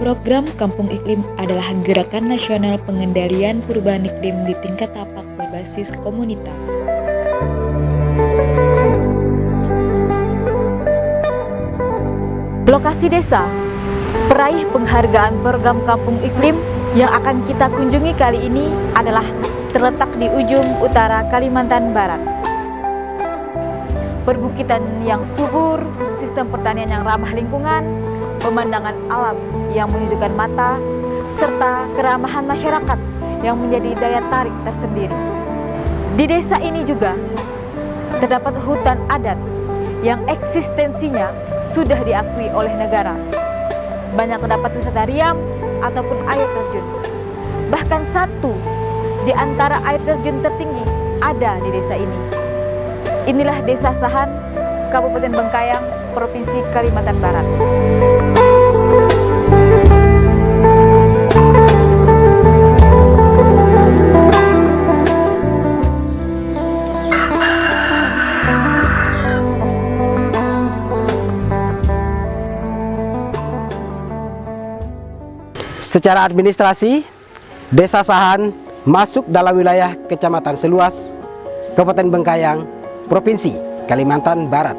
Program Kampung Iklim adalah gerakan nasional pengendalian perubahan iklim di tingkat tapak berbasis komunitas. Lokasi desa peraih penghargaan program Kampung Iklim yang akan kita kunjungi kali ini adalah terletak di ujung utara Kalimantan Barat. Perbukitan yang subur, sistem pertanian yang ramah lingkungan, pemandangan alam yang menyejukkan mata, serta keramahan masyarakat yang menjadi daya tarik tersendiri. Di desa ini juga terdapat hutan adat yang eksistensinya sudah diakui oleh negara. Banyak terdapat wisata riam ataupun air terjun. Bahkan satu di antara air terjun tertinggi ada di desa ini. Inilah Desa Sahan, Kabupaten Bengkayang, Provinsi Kalimantan Barat. Secara administrasi, Desa Sahan masuk dalam wilayah Kecamatan Seluas, Kabupaten Bengkayang, Provinsi Kalimantan Barat.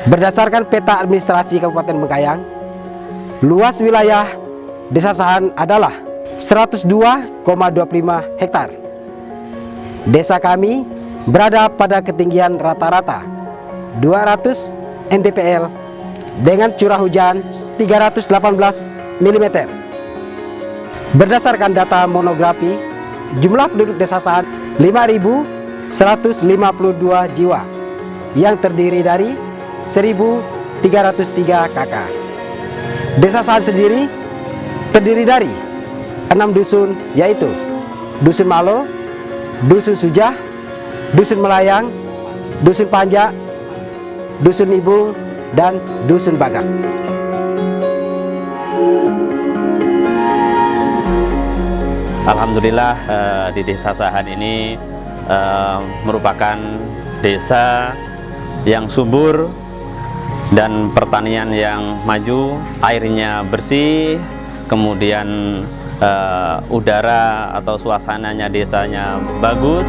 Berdasarkan peta administrasi Kabupaten Bengkayang, luas wilayah Desa Sahan adalah 102,25 hektar. Desa kami berada pada ketinggian rata-rata 200 mdpl dengan curah hujan 318 mm. Berdasarkan data monografi, jumlah penduduk Desa Sahan 5.152 jiwa yang terdiri dari 1.303 KK. Desa Sahan sendiri terdiri dari 6 dusun, yaitu Dusun Malo, Dusun Sujah, Dusun Melayang, Dusun Panjak, Dusun Ibung, dan Dusun Bagak. Alhamdulillah di Desa Sahan ini merupakan desa yang subur dan pertanian yang maju, airnya bersih, kemudian udara atau suasananya desanya bagus.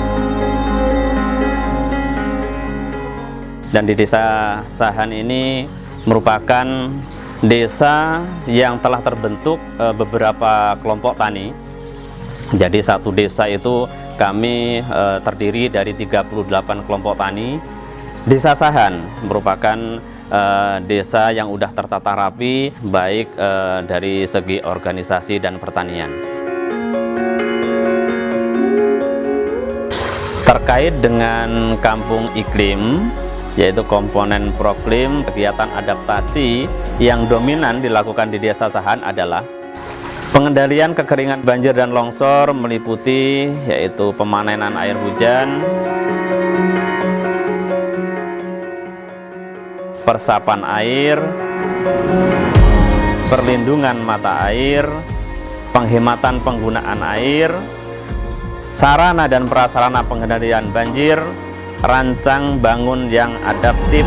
Dan di Desa Sahan ini merupakan desa yang telah terbentuk beberapa kelompok tani. Jadi satu desa itu kami terdiri dari 38 kelompok tani. Desa Sahan merupakan desa yang sudah tertata rapi, baik dari segi organisasi dan pertanian. Terkait dengan Kampung Iklim, yaitu komponen Proklim, kegiatan adaptasi yang dominan dilakukan di Desa Sahan adalah pengendalian kekeringan banjir dan longsor, meliputi yaitu pemanenan air hujan, persapan air, perlindungan mata air, penghematan penggunaan air, sarana dan prasarana pengendalian banjir, rancang bangun yang adaptif.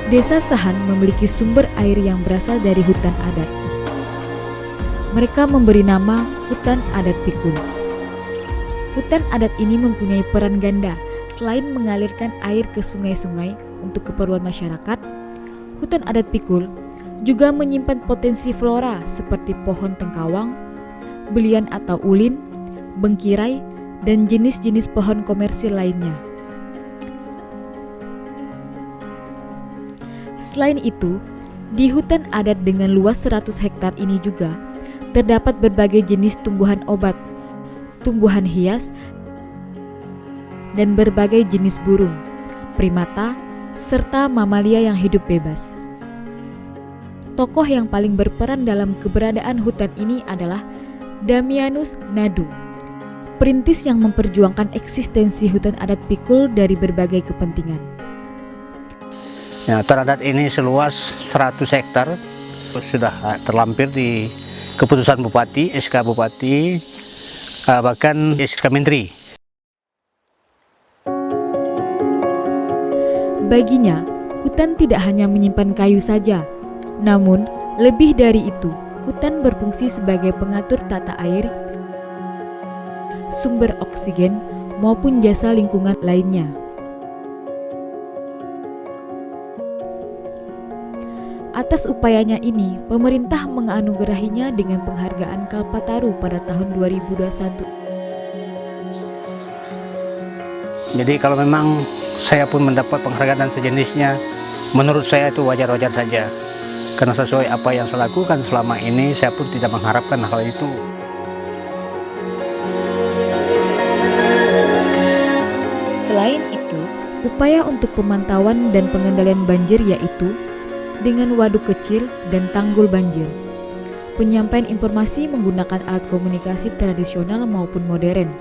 Desa Sahan memiliki sumber air yang berasal dari hutan adat. Mereka memberi nama Hutan Adat Pikul. Hutan adat ini mempunyai peran ganda. Selain mengalirkan air ke sungai-sungai untuk keperluan masyarakat, hutan adat Pikul juga menyimpan potensi flora seperti pohon tengkawang, belian atau ulin, bengkirai, dan jenis-jenis pohon komersil lainnya. Selain itu, di hutan adat dengan luas 100 hektar ini juga terdapat berbagai jenis tumbuhan obat, tumbuhan hias, dan berbagai jenis burung, primata, serta mamalia yang hidup bebas. Tokoh yang paling berperan dalam keberadaan hutan ini adalah Damianus Nadu, perintis yang memperjuangkan eksistensi hutan adat Pikul dari berbagai kepentingan. Ya, hutan adat ini seluas 100 hektar, sudah terlampir di keputusan Bupati, SK Bupati, bahkan SK Menteri. Baginya, hutan tidak hanya menyimpan kayu saja, namun lebih dari itu, hutan berfungsi sebagai pengatur tata air, sumber oksigen, maupun jasa lingkungan lainnya. Atas upayanya ini, pemerintah menganugerahinya dengan penghargaan Kalpataru pada tahun 2021. Jadi kalau memang saya pun mendapat penghargaan dan sejenisnya, menurut saya itu wajar-wajar saja. Karena sesuai apa yang saya lakukan selama ini, saya pun tidak mengharapkan hal itu. Selain itu, upaya untuk pemantauan dan pengendalian banjir yaitu dengan waduk kecil dan tanggul banjir. Penyampaian informasi menggunakan alat komunikasi tradisional maupun modern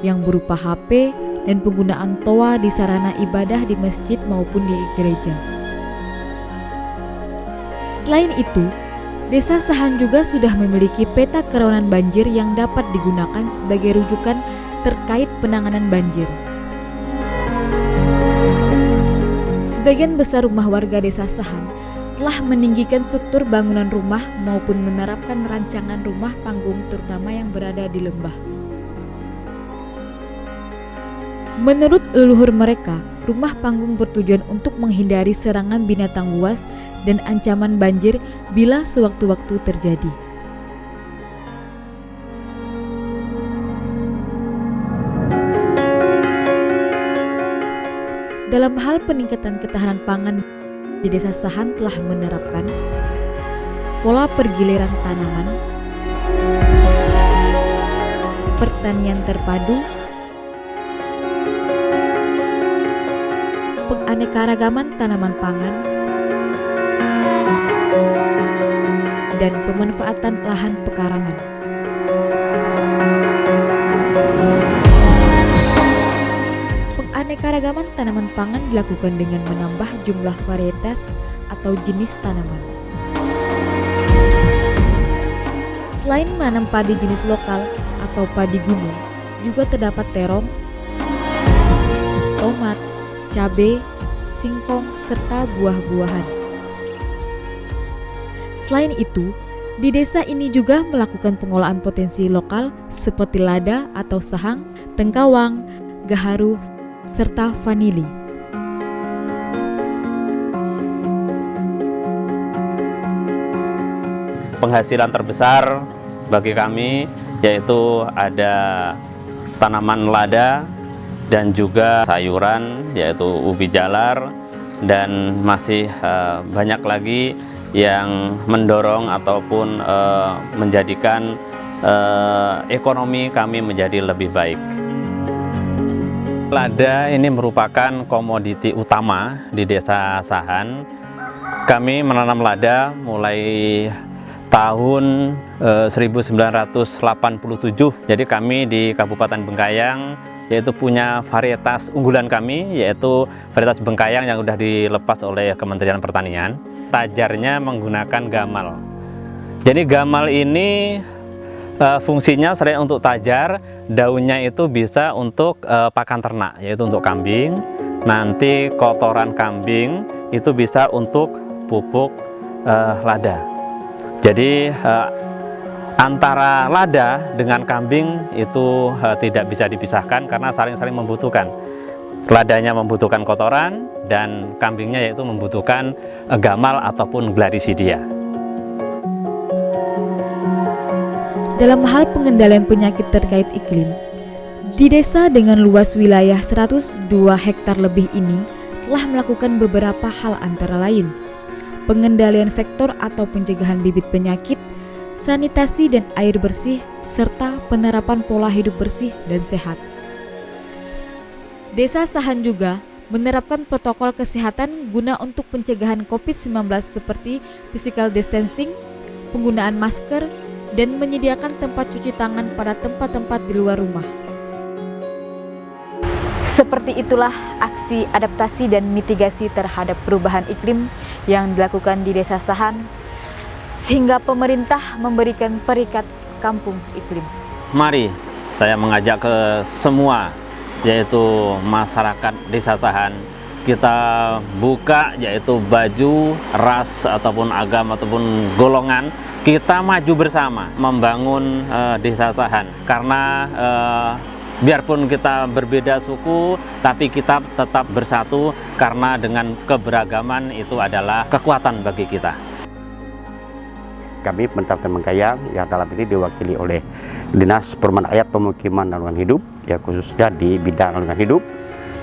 yang berupa HP dan penggunaan toa di sarana ibadah di masjid maupun di gereja. Selain itu, Desa Sahan juga sudah memiliki peta kerawanan banjir yang dapat digunakan sebagai rujukan terkait penanganan banjir. Sebagian besar rumah warga Desa Sahan telah meninggikan struktur bangunan rumah maupun menerapkan rancangan rumah panggung terutama yang berada di lembah. Menurut leluhur mereka, rumah panggung bertujuan untuk menghindari serangan binatang buas dan ancaman banjir bila sewaktu-waktu terjadi. Dalam hal peningkatan ketahanan pangan, di Desa Sahan telah menerapkan pola pergiliran tanaman, pertanian terpadu, penganekaragaman tanaman pangan, dan pemanfaatan lahan pekarangan. Penganekaragaman tanaman pangan dilakukan dengan menambah jumlah varietas atau jenis tanaman. Selain menanam padi jenis lokal atau padi gunung, juga terdapat terong, tomat, cabai, singkong, serta buah-buahan. Selain itu, di desa ini juga melakukan pengolahan potensi lokal seperti lada atau sahang, tengkawang, gaharu, serta vanili. Penghasilan terbesar bagi kami yaitu ada tanaman lada dan juga sayuran yaitu ubi jalar, dan masih banyak lagi yang mendorong ataupun menjadikan ekonomi kami menjadi lebih baik. Lada ini merupakan komoditi utama di Desa Sahan. Kami menanam lada mulai tahun 1987. Jadi kami di Kabupaten Bengkayang yaitu punya varietas unggulan kami, yaitu varietas Bengkayang yang sudah dilepas oleh Kementerian Pertanian. Tajarnya menggunakan gamal. Jadi gamal ini fungsinya selain untuk tajar, daunnya itu bisa untuk pakan ternak, yaitu untuk kambing. Nanti kotoran kambing itu bisa untuk pupuk lada. Jadi antara lada dengan kambing itu tidak bisa dipisahkan karena saling-saling membutuhkan. Ladanya membutuhkan kotoran dan kambingnya yaitu membutuhkan gamal ataupun glarisidia. Dalam hal pengendalian penyakit terkait iklim, di desa dengan luas wilayah 102 hektar lebih ini telah melakukan beberapa hal antara lain pengendalian vektor atau pencegahan bibit penyakit, sanitasi dan air bersih, serta penerapan pola hidup bersih dan sehat. Desa Sahan juga menerapkan protokol kesehatan guna untuk pencegahan COVID-19 seperti physical distancing, penggunaan masker, dan menyediakan tempat cuci tangan pada tempat-tempat di luar rumah. Seperti itulah aksi adaptasi dan mitigasi terhadap perubahan iklim yang dilakukan di Desa Sahan, sehingga pemerintah memberikan peringkat kampung iklim. Mari saya mengajak ke semua, yaitu masyarakat Desa Sahan, kita buka yaitu baju, ras ataupun agama ataupun golongan, kita maju bersama membangun Desa Sahan. Karena biarpun kita berbeda suku, tapi kita tetap bersatu karena dengan keberagaman itu adalah kekuatan bagi kita. Kami Pemerintah Bengkayang yang dalam ini diwakili oleh Dinas Perumahan Rakyat, Pemukiman dan Lingkungan Hidup, ya khususnya di bidang lingkungan hidup,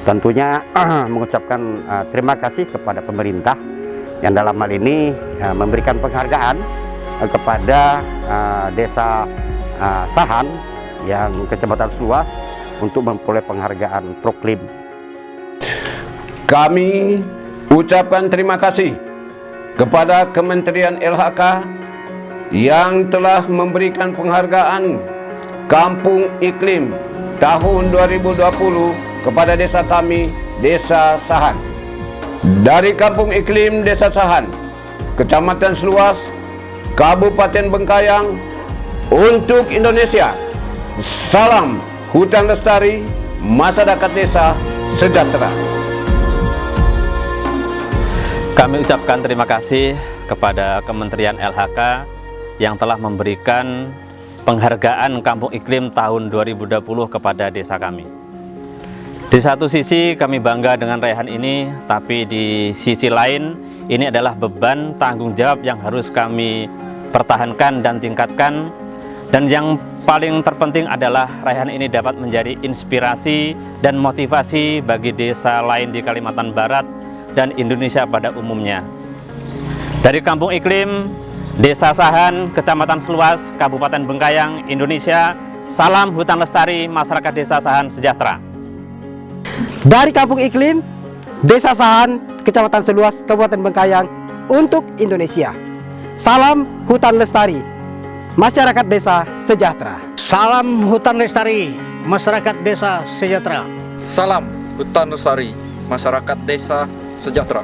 tentunya mengucapkan terima kasih kepada pemerintah yang dalam hal ini memberikan penghargaan kepada Desa Sahan yang Kecamatan Seluas untuk memperoleh penghargaan Proklim. Kami ucapkan terima kasih kepada Kementerian LHK yang telah memberikan penghargaan Kampung Iklim tahun 2020 kepada desa kami, Desa Sahan. Dari Kampung Iklim Desa Sahan, Kecamatan Seluas, Kabupaten Bengkayang, untuk Indonesia, salam hutan lestari, masyarakat desa sejahtera. Kami ucapkan terima kasih kepada Kementerian LHK yang telah memberikan penghargaan Kampung Iklim tahun 2020 kepada desa kami. Di satu sisi kami bangga dengan raihan ini, tapi di sisi lain ini adalah beban tanggung jawab yang harus kami pertahankan dan tingkatkan. Dan yang paling terpenting adalah raihan ini dapat menjadi inspirasi dan motivasi bagi desa lain di Kalimantan Barat dan Indonesia pada umumnya. Dari Kampung Iklim Desa Sahan, Kecamatan Seluas, Kabupaten Bengkayang, Indonesia, salam hutan lestari, masyarakat Desa Sahan sejahtera. Dari Kampung Iklim Desa Sahan, Kecamatan Seluas, Kabupaten Bengkayang, untuk Indonesia, salam hutan lestari, masyarakat desa sejahtera. Salam hutan lestari, masyarakat desa sejahtera. Salam hutan lestari, masyarakat desa sejahtera.